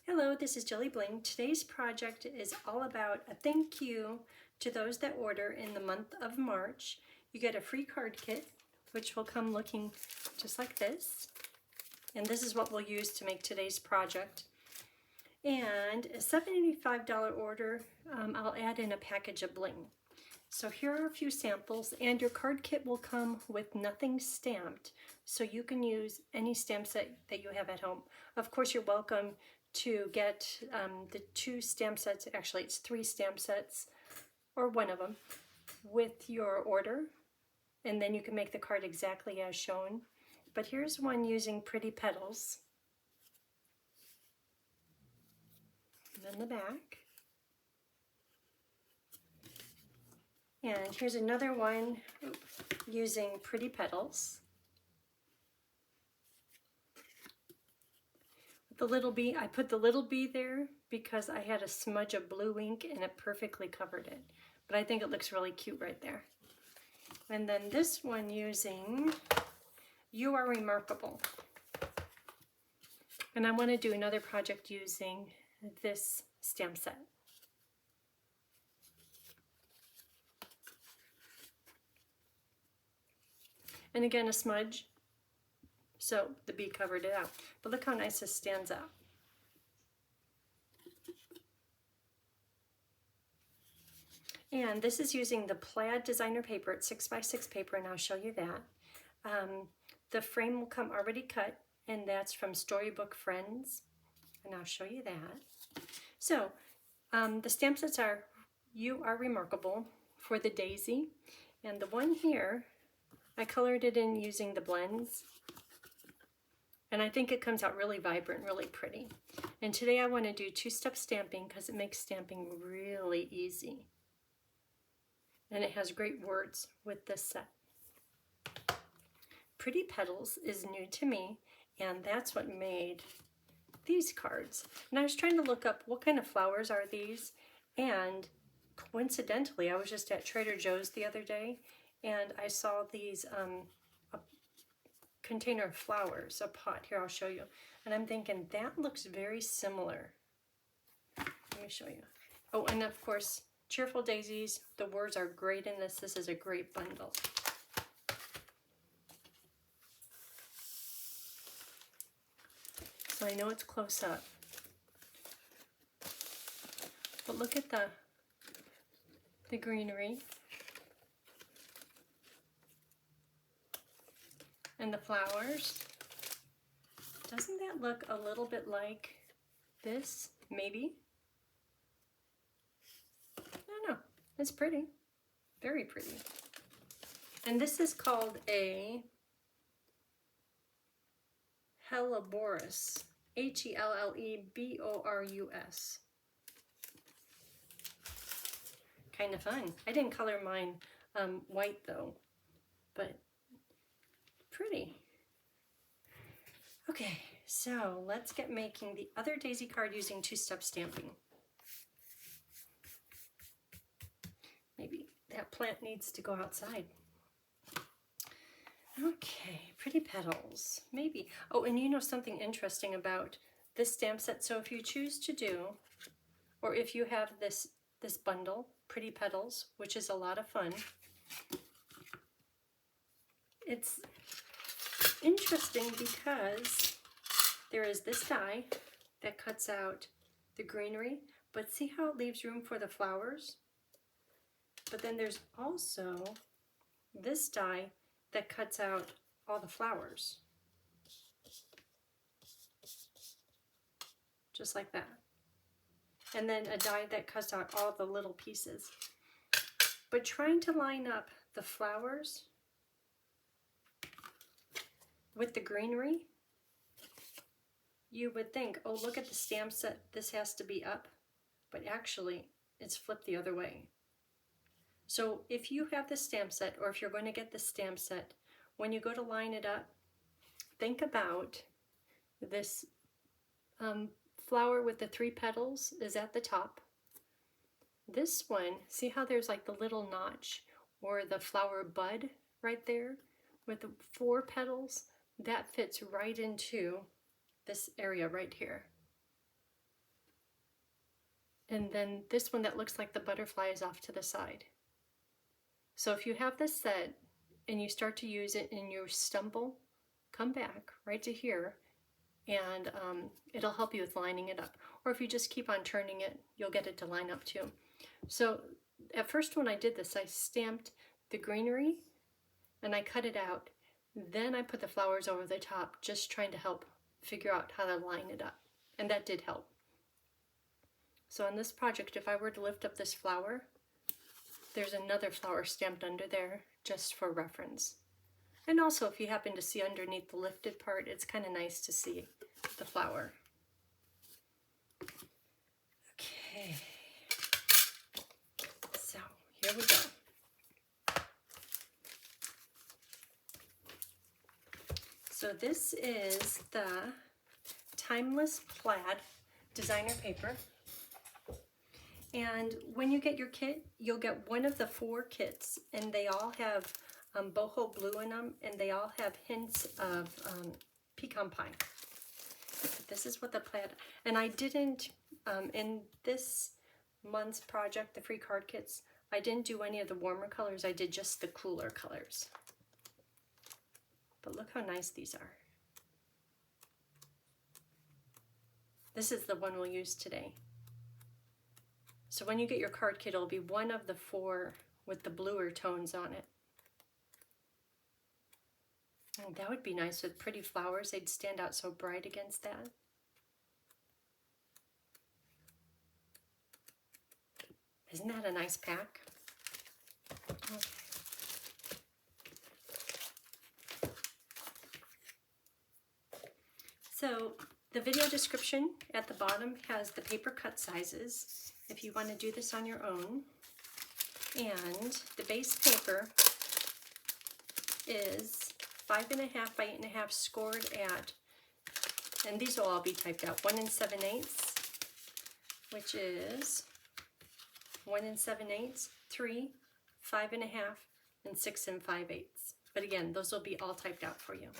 Hello, this is Jelly Bling. Today's project is all about a thank you to those that order in the month of March. You get a free card kit, which will come looking just like this. And this is what we'll use to make today's project. And a $75 order, I'll add in a package of bling. So here are a few samples, and your card kit will come with nothing stamped, so you can use any stamp set that you have at home. Of course, you're welcome to get the 2 stamp sets, actually it's 3 stamp sets, or one of them, with your order, and then you can make the card exactly as shown. But here's one using Pretty Petals. And then the back. And here's another one using Pretty Petals. The little bee, I put the little bee there because I had a smudge of blue ink and it perfectly covered it. But I think it looks really cute right there. And then this one using You Are Remarkable. And I want to do another project using this stamp set. And again, a smudge, so the bee covered it out. But look how nice this stands out. And this is using the plaid designer paper. It's 6x6 paper, and I'll show you that. The frame will come already cut, and that's from Storybook Friends, and I'll show you that. So the stamp sets are You Are Remarkable for the daisy, and the one here, I colored it in using the blends, and I think it comes out really vibrant, really pretty. And today I want to do 2-step stamping because it makes stamping really easy. And it has great words with this set. Pretty Petals is new to me, and that's what made these cards. And I was trying to look up what kind of flowers are these, and coincidentally I was just at Trader Joe's the other day, and I saw these a container of flowers, a pot. Here, I'll show you. And I'm thinking, that looks very similar. Let me show you. Oh, and of course, Cheerful Daisies. The words are great in this. This is a great bundle. So I know it's close up. But look at the greenery. And the flowers. Doesn't that look a little bit like this? Maybe? I don't know. It's pretty. Very pretty. And this is called a Helleborus. Hellebors. Kind of fun. I didn't color mine white though, but pretty. Okay, so let's get making the other daisy card using 2-step stamping. Maybe that plant needs to go outside. Okay, Pretty Petals, maybe. Oh, and you know something interesting about this stamp set. So if you choose to do, or if you have this bundle, Pretty Petals, which is a lot of fun, it's interesting because there is this die that cuts out the greenery, but see how it leaves room for the flowers? But then there's also this die that cuts out all the flowers. Just like that. And then a die that cuts out all the little pieces. But trying to line up the flowers with the greenery, you would think, oh, look at the stamp set, this has to be up, but actually it's flipped the other way. So if you have the stamp set, or if you're going to get the stamp set, when you go to line it up, think about this flower with the 3 petals is at the top. This one, see how there's like the little notch or the flower bud right there with the 4 petals? That fits right into this area right here. And then this one that looks like the butterfly is off to the side. So if you have this set and you start to use it and you stumble, come back right to here and it'll help you with lining it up. Or if you just keep on turning it, you'll get it to line up too. So at first when I did this, I stamped the greenery and I cut it out. Then I put the flowers over the top, just trying to help figure out how to line it up. And that did help. So on this project, if I were to lift up this flower, there's another flower stamped under there just for reference. And also if you happen to see underneath the lifted part, it's kind of nice to see the flower. Okay, so here we go. So this is the Timeless Plaid designer paper. And when you get your kit, you'll get one of the 4 kits, and they all have boho blue in them, and they all have hints of pecan pie. This is what the plaid, and I didn't, in this month's project, the free card kits, I didn't do any of the warmer colors, I did just the cooler colors. But look how nice these are. This is the one we'll use today. So when you get your card kit, it'll be one of the 4 with the bluer tones on it. And that would be nice with pretty flowers. They'd stand out so bright against that. Isn't that a nice pack? Okay. So the video description at the bottom has the paper cut sizes if you want to do this on your own. And the base paper is 5.5 by 8.5 scored at, and these will all be typed out, 1 7/8, which is 1 7/8, 3, 5.5, and 6 5/8. But again, those will be all typed out for you.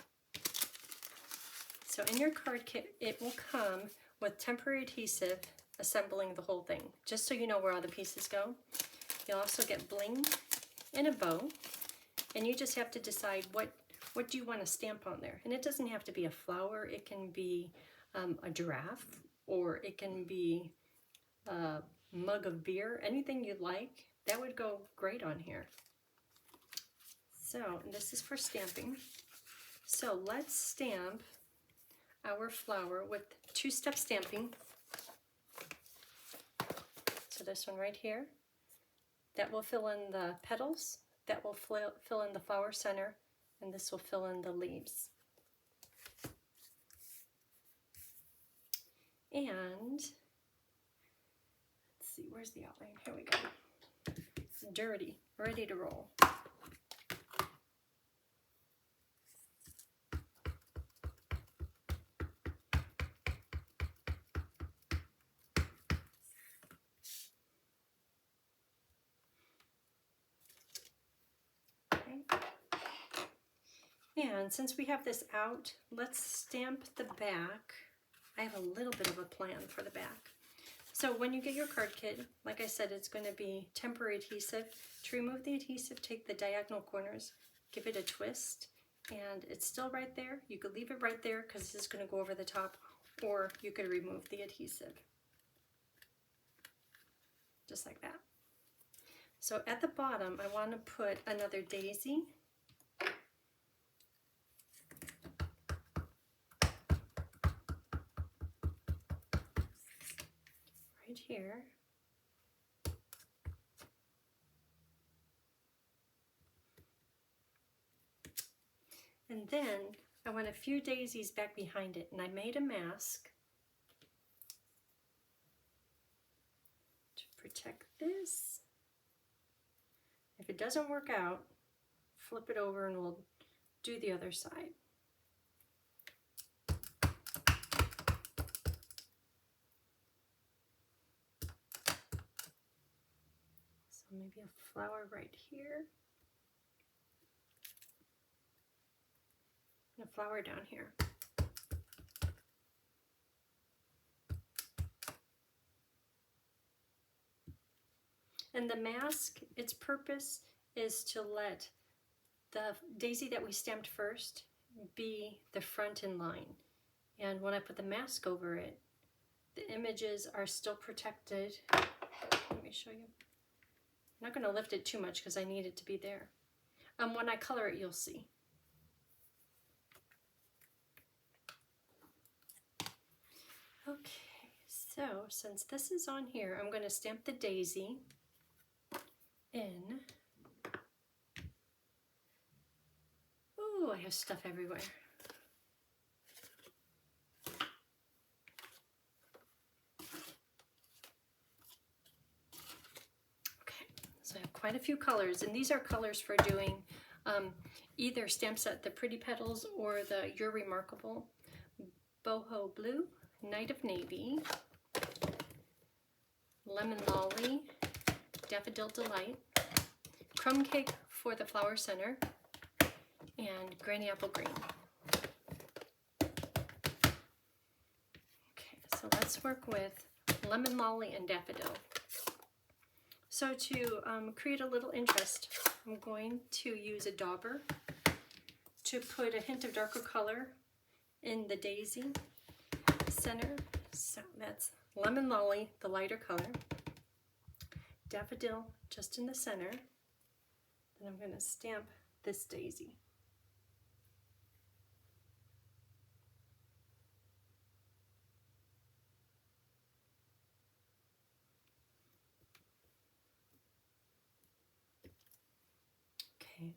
So in your card kit, it will come with temporary adhesive assembling the whole thing, just so you know where all the pieces go. You'll also get bling and a bow, and you just have to decide what do you want to stamp on there. And it doesn't have to be a flower, it can be a giraffe, or it can be a mug of beer, anything you'd like. That would go great on here. So this is for stamping. So let's stamp our flower with 2-step stamping. So this one right here, that will fill in the petals, that will fill in the flower center, and this will fill in the leaves. And let's see, where's the outline? Here we go. It's dirty, ready to roll. And since we have this out, let's stamp the back. I have a little bit of a plan for the back. So when you get your card kit, like I said, it's going to be temporary adhesive. To remove the adhesive, take the diagonal corners, give it a twist, and it's still right there. You could leave it right there because this is going to go over the top, or you could remove the adhesive. Just like that. So at the bottom, I want to put another daisy. Here. And then I want a few daisies back behind it, and I made a mask to protect this. If it doesn't work out, flip it over and we'll do the other side. Maybe a flower right here, and a flower down here. And the mask, its purpose is to let the daisy that we stamped first be the front in line. And when I put the mask over it, the images are still protected. Let me show you. I'm not going to lift it too much because I need it to be there. When I color it, you'll see. Okay, so since this is on here, I'm going to stamp the daisy in. Ooh, I have stuff everywhere. Okay, so I have quite a few colors, and these are colors for doing either stamp set the Pretty Petals or the You're Remarkable. Boho Blue, Night of Navy, Lemon Lolly, Daffodil Delight, Crumb Cake for the Flower Center, and Granny Apple Green. Okay, so let's work with Lemon Lolly and Daffodil. So to create a little interest, I'm going to use a dauber to put a hint of darker color in the daisy center. So that's Lemon Lolly, the lighter color, Daffodil just in the center, then I'm going to stamp this daisy. Okay,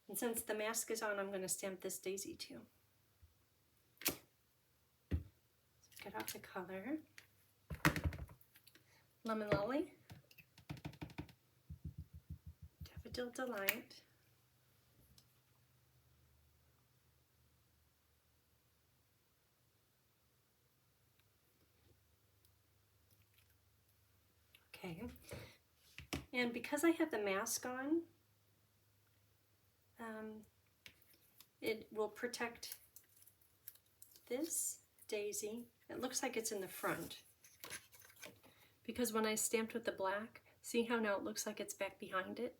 and since the mask is on, I'm going to stamp this daisy too. Get off the color. Lemon Lolly, Daffodil Delight, okay, and because I have the mask on, it will protect this daisy. It looks like it's in the front, because when I stamped with the black, see how now it looks like it's back behind it?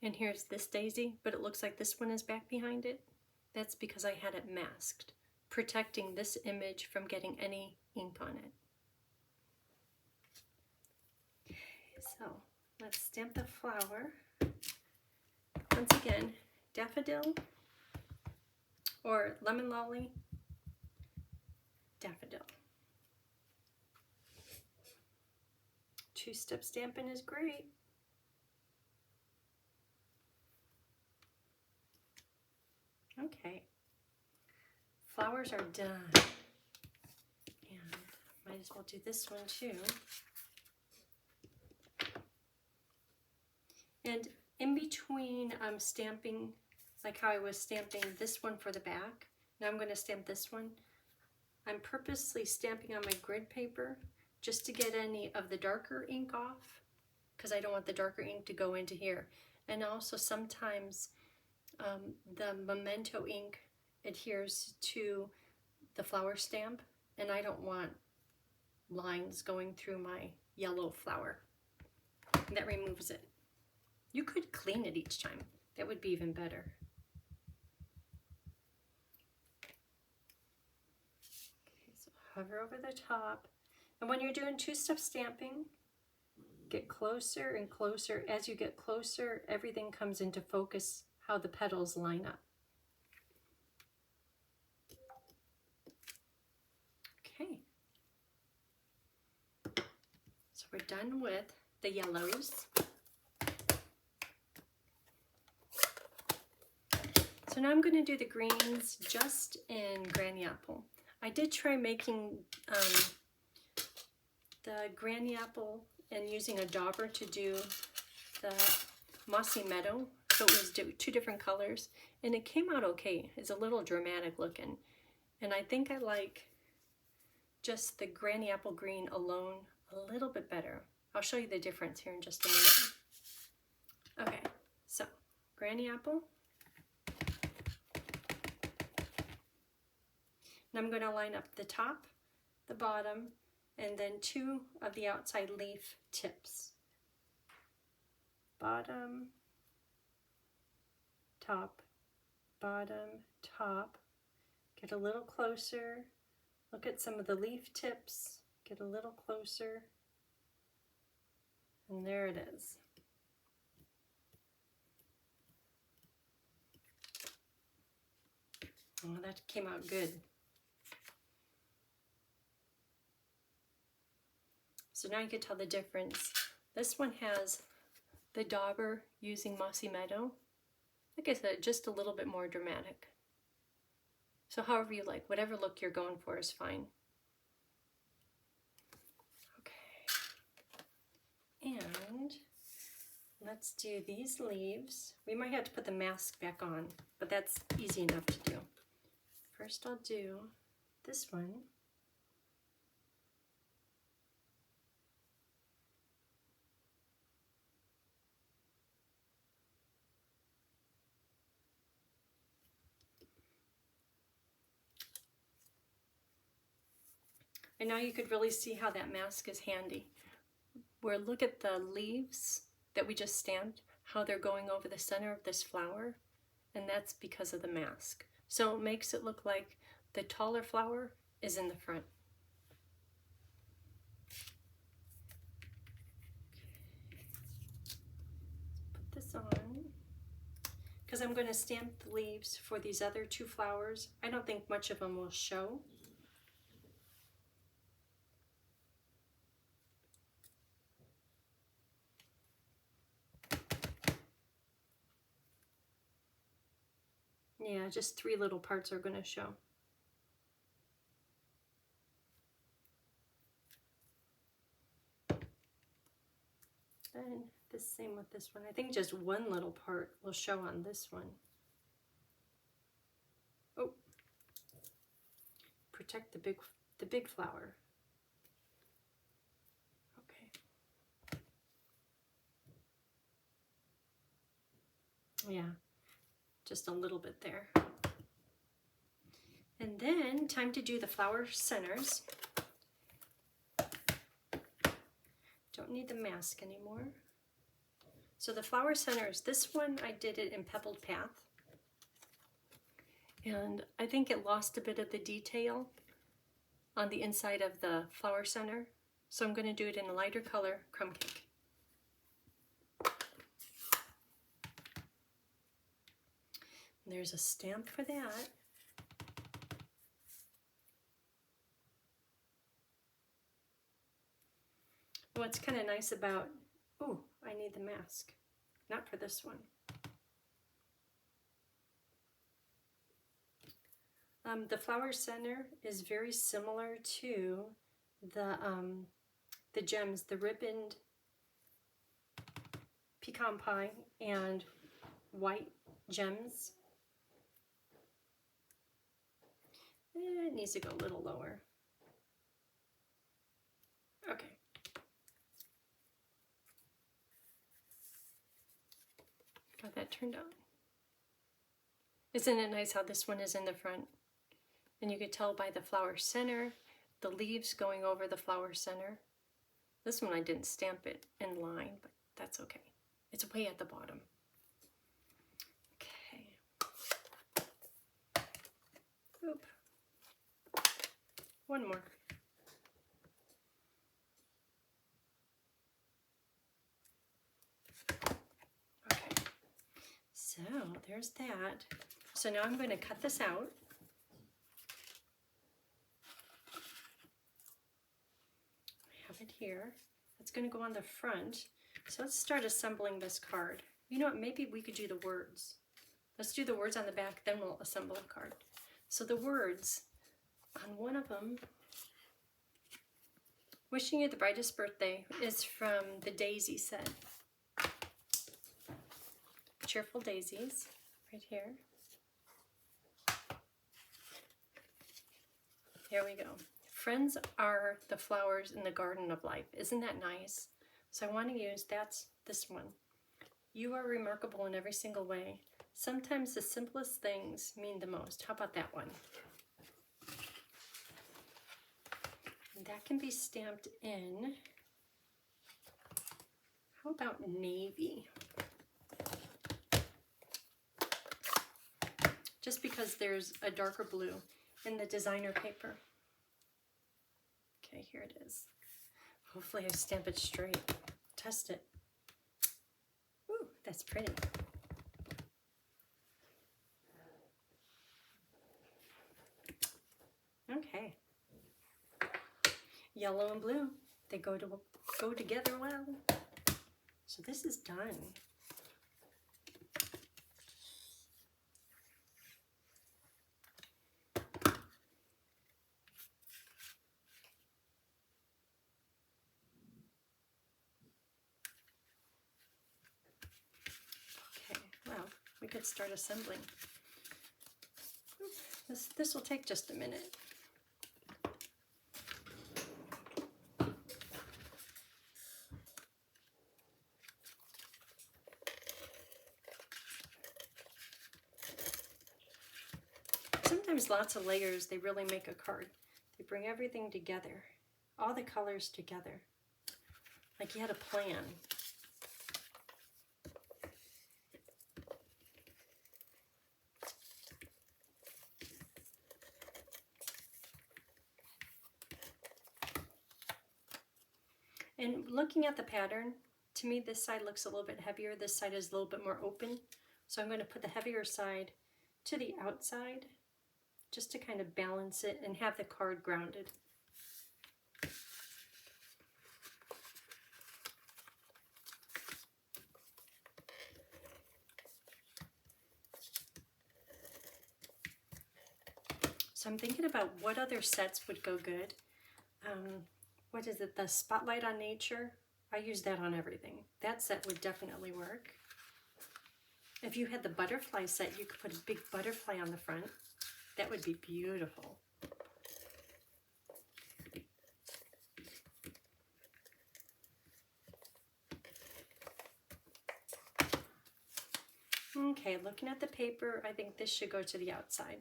And here's this daisy, but it looks like this one is back behind it. That's because I had it masked, protecting this image from getting any ink on it. So let's stamp the flower. Once again, Daffodil or Lemon Lolly, Daffodil. Two-step stamping is great. Okay, flowers are done. And might as well do this one too. And in between stamping, like how I was stamping this one for the back, now I'm going to stamp this one. I'm purposely stamping on my grid paper just to get any of the darker ink off, because I don't want the darker ink to go into here. And also sometimes the memento ink adheres to the flower stamp, and I don't want lines going through my yellow flower. That removes it. You could clean it each time. That would be even better. Okay, so hover over the top. And when you're doing two-step stamping, get closer and closer. As you get closer, everything comes into focus, how the petals line up. Okay. So we're done with the yellows. So now I'm going to do the greens just in Granny Apple. I did try making the Granny Apple and using a dauber to do the Mossy Meadow, so it was two different colors, and it came out okay. It's a little dramatic looking, and I think I like just the Granny Apple green alone a little bit better. I'll show you the difference here in just a minute. Okay, so Granny Apple. And I'm going to line up the top, the bottom, and then two of the outside leaf tips. bottom, top, bottom, top. Get a little closer. Look at some of the leaf tips. Get a little closer. And there it is. Oh, that came out good. So now you can tell the difference. This one has the dauber using Mossy Meadow. Like I said, just a little bit more dramatic. So however you like, whatever look you're going for is fine. Okay. And let's do these leaves. We might have to put the mask back on, but that's easy enough to do. First I'll do this one. And now you could really see how that mask is handy. Where look at the leaves that we just stamped, how they're going over the center of this flower, and that's because of the mask. So it makes it look like the taller flower is in the front. Put this on, because I'm going to stamp the leaves for these other two flowers. I don't think much of them will show. Yeah, just 3 little parts are going to show. And the same with this one. I think just 1 little part will show on this one. Oh, protect the big flower. Okay. Yeah. Just a little bit there. And then time to do the flower centers. Don't need the mask anymore. So the flower centers, this one I did it in Pebbled Path. And I think it lost a bit of the detail on the inside of the flower center. So I'm going to do it in a lighter color, Crumb Cake. There's a stamp for that. What's kind of nice about, oh, I need the mask. Not for this one. The flower center is very similar to the gems, the ribboned pecan pie and white gems. It needs to go a little lower. Okay. Got that turned out. Isn't it nice how this one is in the front? And you could tell by the flower center, the leaves going over the flower center. This one I didn't stamp it in line, but that's okay. It's way at the bottom. Okay. Oop. One more. Okay. So there's that. So now I'm going to cut this out. It here. It's going to go on the front. So let's start assembling this card. You know what, maybe we could do the words. Let's do the words on the back, then we'll assemble the card. So the words on one of them, wishing you the brightest birthday, is from the Daisy set. Cheerful Daisies, right here. Here we go. Friends are the flowers in the garden of life. Isn't that nice? So I want to use, that's this one. You are remarkable in every single way. Sometimes the simplest things mean the most. How about that one? And that can be stamped in, how about navy? just because there's a darker blue in the designer paper. Okay, here it is. Hopefully I stamp it straight. Test it. Ooh, that's pretty. Okay. Yellow and blue, they go together well. So this is done. Okay, well, we could start assembling. This will take just a minute. Sometimes lots of layers, they really make a card. They bring everything together, all the colors together, like you had a plan. And looking at the pattern, to me this side looks a little bit heavier, this side is a little bit more open. So I'm going to put the heavier side to the outside, just to kind of balance it and have the card grounded. So I'm thinking about what other sets would go good. What is it, the Spotlight on Nature? I use that on everything. That set would definitely work. If you had the butterfly set, you could put a big butterfly on the front. That would be beautiful. Okay, looking at the paper, I think this should go to the outside.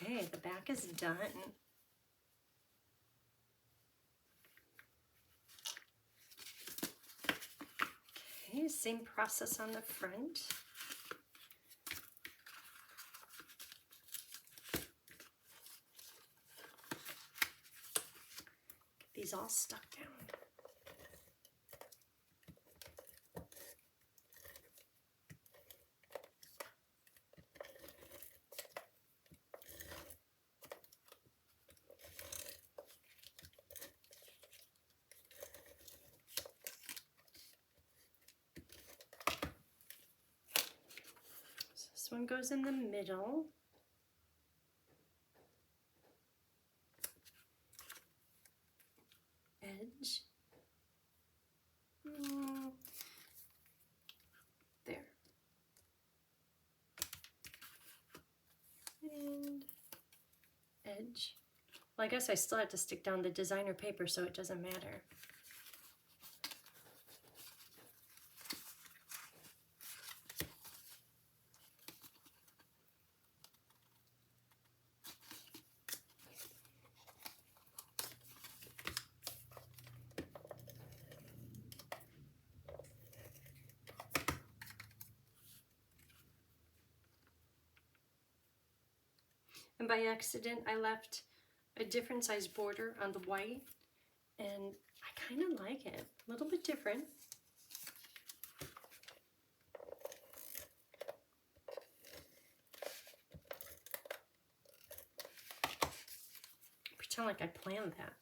Okay, the back is done. Okay, same process on the front. Get these all stuck down. This one goes in the middle. Edge. There. And edge. Well, I guess I still have to stick down the designer paper so it doesn't matter. And by accident, I left a different size border on the white, and I kind of like it. A little bit different. Pretend like I planned that.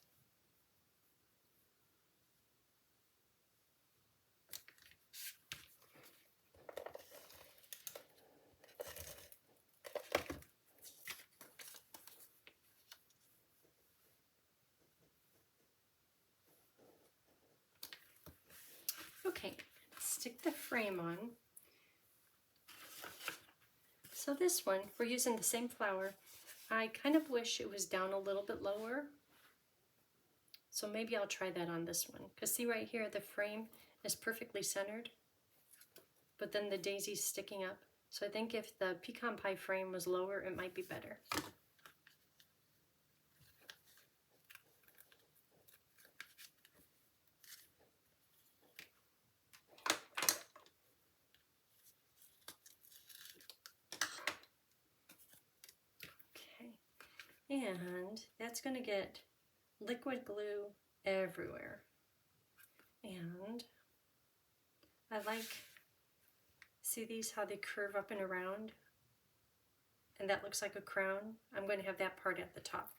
Okay, stick the frame on. So this one, we're using the same flower. I kind of wish it was down a little bit lower. So maybe I'll try that on this one. Because see right here, the frame is perfectly centered, but then the daisy's sticking up. So I think if the pecan pie frame was lower, it might be better. And that's going to get liquid glue everywhere. And I like, see these, how they curve up and around? And that looks like a crown. I'm going to have that part at the top.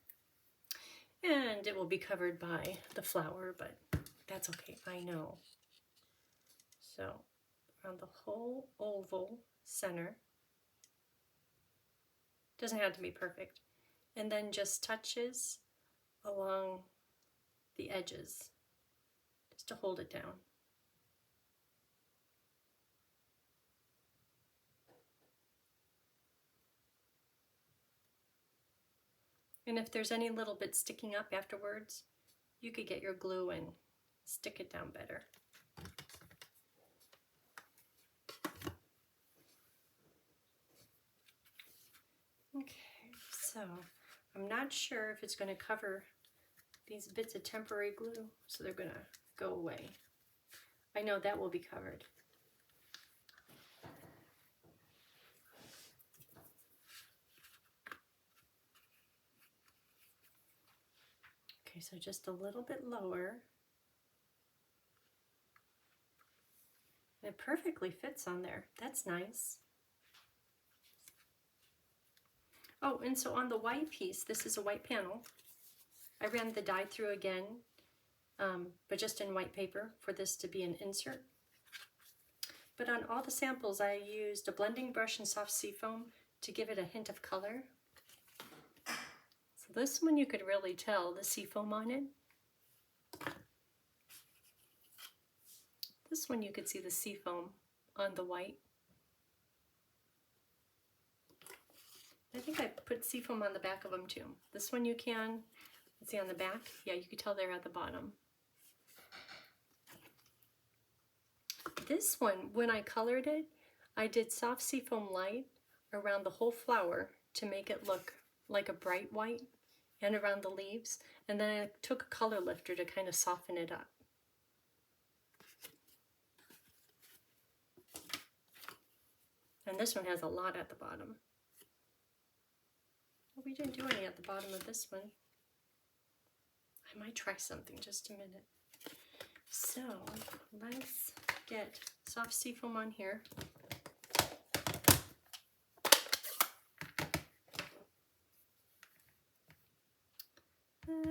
And it will be covered by the flower, but that's okay, I know. So around the whole oval center. Doesn't have to be perfect. And then just touches along the edges, just to hold it down. And if there's any little bit sticking up afterwards, you could get your glue and stick it down better. Okay, so I'm not sure if it's going to cover these bits of temporary glue, so they're going to go away. I know that will be covered. Okay, so just a little bit lower. It perfectly fits on there. That's nice. Oh, and so on the white piece, this is a white panel. I ran the die through again, but just in white paper for this to be an insert. But on all the samples, I used a blending brush and soft seafoam to give it a hint of color. So this one you could really tell the seafoam on it. This one you could see the seafoam on the white. I think I put seafoam on the back of them too. This one you can, let's see on the back, yeah, you could tell they're at the bottom. This one, when I colored it, I did soft seafoam light around the whole flower to make it look like a bright white and around the leaves, and then I took a color lifter to kind of soften it up. And this one has a lot at the bottom. Well, we didn't do any at the bottom of this one. I might try something, just a minute. So let's get soft seafoam on here.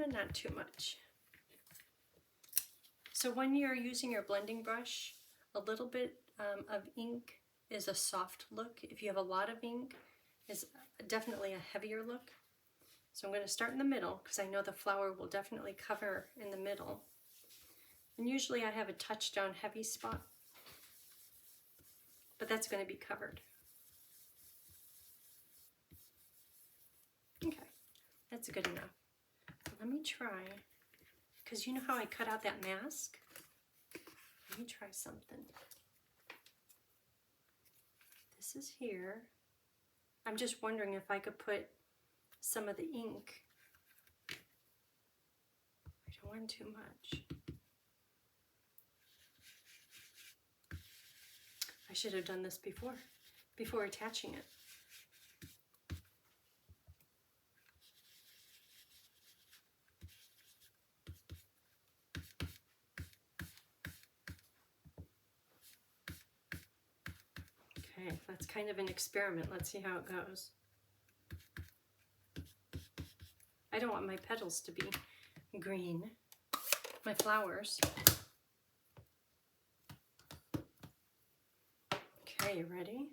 Not too much. So when you're using your blending brush, a little bit of ink is a soft look. If you have a lot of ink, is definitely a heavier look. So I'm going to start in the middle because I know the flower will definitely cover in the middle. And usually I have a touch down heavy spot, but that's going to be covered. Okay, that's good enough. Let me try, because you know how I cut out that mask? Let me try something. This is here. I'm just wondering if I could put some of the ink. I don't want too much. I should have done this before attaching it. Okay, that's kind of an experiment. Let's see how it goes. I don't want my petals to be green, my flowers. Okay, you ready?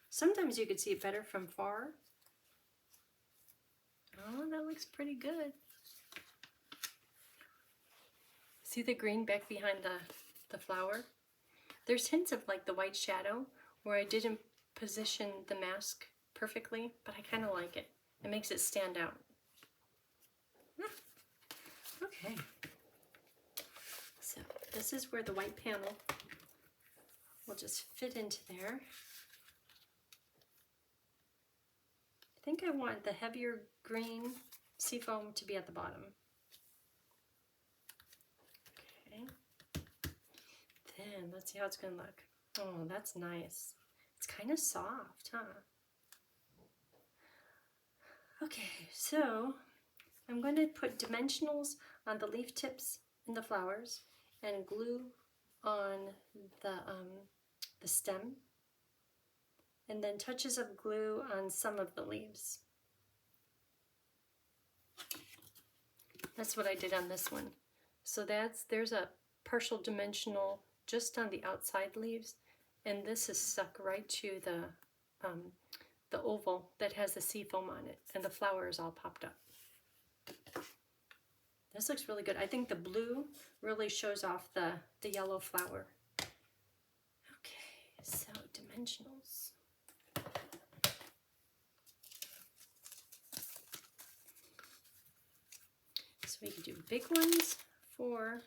Sometimes you could see it better from far. Oh, that looks pretty good. See the green back behind the flower? There's hints of like the white shadow where I didn't position the mask perfectly, but I kind of like it. It makes it stand out. Okay. So this is where the white panel will just fit into there. I think I want the heavier green seafoam to be at the bottom. Okay. Then let's see how it's going to look. Oh, that's nice. It's kind of soft, huh? Okay, so I'm going to put dimensionals on the leaf tips and the flowers and glue on the stem, and then touches of glue on some of the leaves. That's what I did on this one. So there's a partial dimensional just on the outside leaves, and this is stuck right to the oval that has the sea foam on it, and the flower is all popped up. This looks really good. I think the blue really shows off the yellow flower. Okay, so dimensionals. So we can do big ones for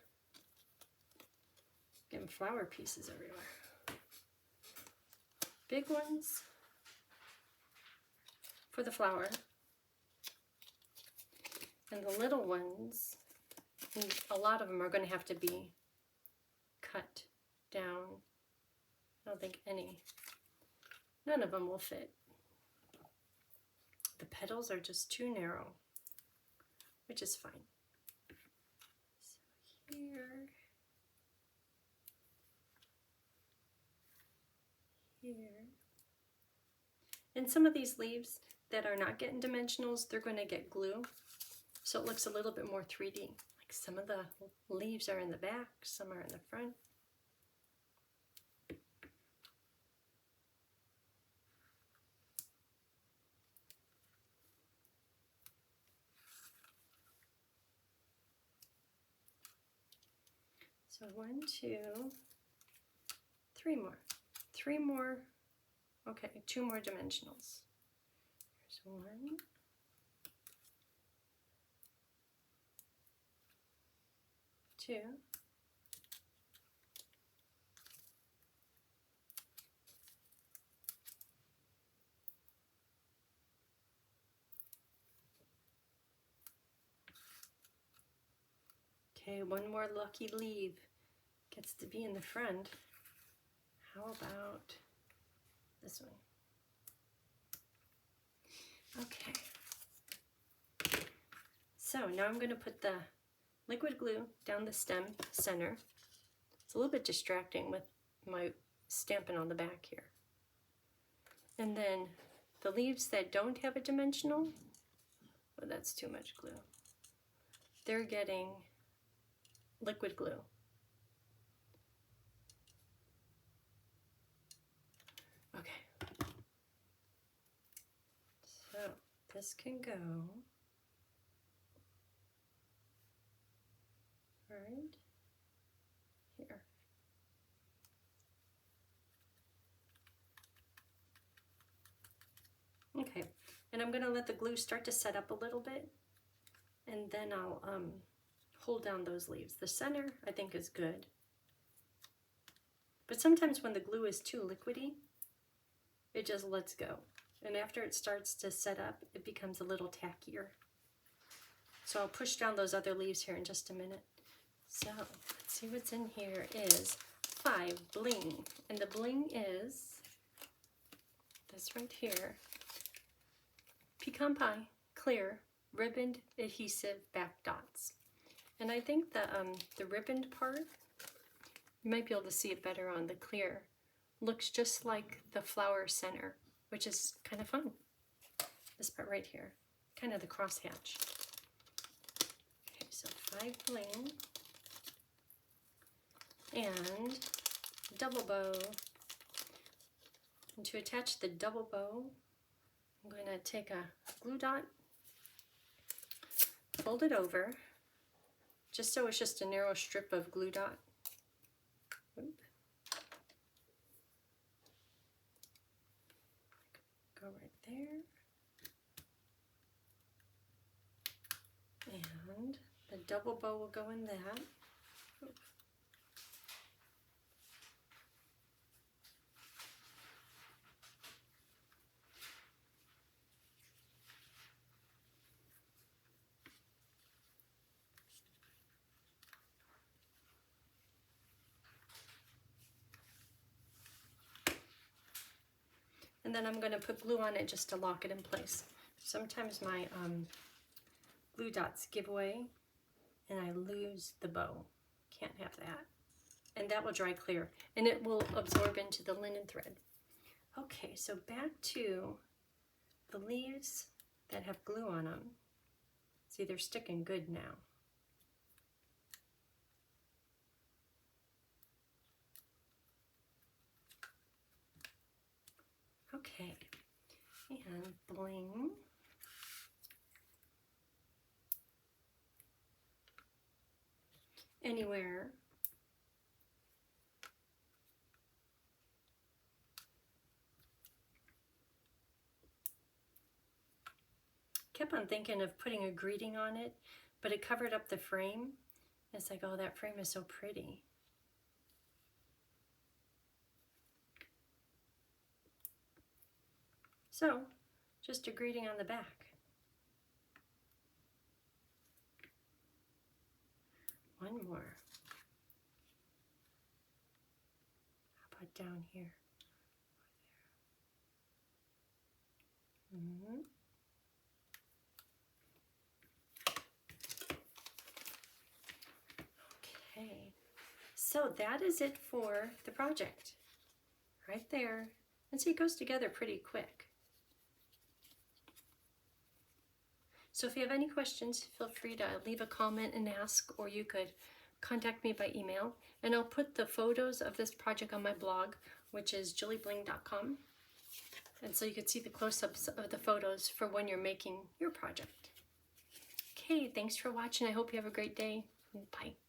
getting flower pieces everywhere. Big ones for the flower, and the little ones, and a lot of them are going to have to be cut down. I don't think none of them will fit. The petals are just too narrow, which is fine. So here, and some of these leaves that are not getting dimensionals, they're going to get glue, so it looks a little bit more 3D. Like some of the leaves are in the back, some are in the front. So 1, 2, 3 more. 3 more. Okay, 2 more dimensionals. Here's 1. 2. Okay, 1 more lucky leaf gets to be in the front. How about this one? Okay. So now I'm going to put the liquid glue down the stem center. It's a little bit distracting with my stamping on the back here. And then the leaves that don't have a dimensional, oh, that's too much glue. They're getting liquid glue. Okay. So this can go right here. Okay, and I'm going to let the glue start to set up a little bit, and then I'll hold down those leaves. The center, I think, is good. But sometimes when the glue is too liquidy, it just lets go. And after it starts to set up, it becomes a little tackier. So I'll push down those other leaves here in just a minute. So let's see what's in here is 5 bling. And the bling is this right here. Pecan pie, clear, ribboned adhesive back dots. And I think the ribboned part, you might be able to see it better on the clear, looks just like the flower center, which is kind of fun. This part right here, kind of the crosshatch. Okay, so 5 bling and double bow. And to attach the double bow, I'm going to take a glue dot, fold it over, just so it's just a narrow strip of glue dot. Oop. Go right there. And the double bow will go in that. Oop. And then I'm going to put glue on it just to lock it in place. Sometimes my glue dots give away and I lose the bow. Can't have that. And that will dry clear and it will absorb into the linen thread. Okay, so back to the leaves that have glue on them. See, they're sticking good now. Okay, and bling. Anywhere. Kept on thinking of putting a greeting on it, but it covered up the frame. It's like, oh, that frame is so pretty. So, just a greeting on the back. One more. How about down here? Okay, so that is it for the project. Right there. And see, it goes together pretty quick. So if you have any questions, feel free to leave a comment and ask, or you could contact me by email. And I'll put the photos of this project on my blog, which is juliebling.com. And so you could see the close-ups of the photos for when you're making your project. Okay, thanks for watching. I hope you have a great day. Bye.